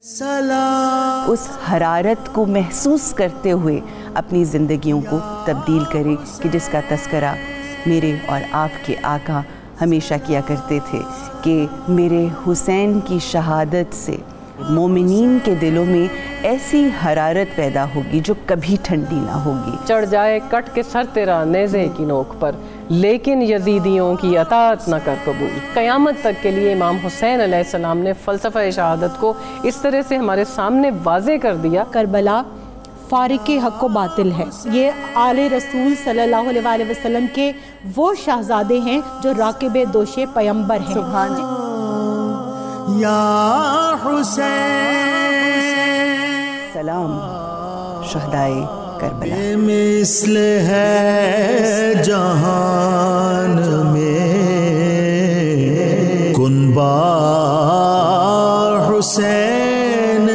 اس حرارت کو محسوس کرتے ہوئے اپنی زندگیوں کو تبدیل کریں کہ جس کا تذکرہ میرے اور آپ کے آقا ہمیشہ کیا کرتے تھے کہ میرے حسین کی شہادت سے مومنین کے دلوں میں ایسی حرارت پیدا ہوگی جو کبھی ٹھنڈی نہ ہوگی. چڑھ جائے کٹ کے سر تیرا نیزے کی نوک پر، لیکن یزیدیوں کی اطاعت نہ کر قبول. قیامت تک کے لیے امام حسین علیہ السلام نے فلسفہ شہادت کو اس طرح سے ہمارے سامنے واضح کر دیا. کربلا فارق حق و باطل ہے. یہ آل رسول صلی اللہ علیہ وسلم کے وہ شہزادے ہیں جو راکب دوش پیمبر ہیں. سبحان یا حسین سلام شہدائے کربلا. بے مثل ہے جہان میں کنبا حسین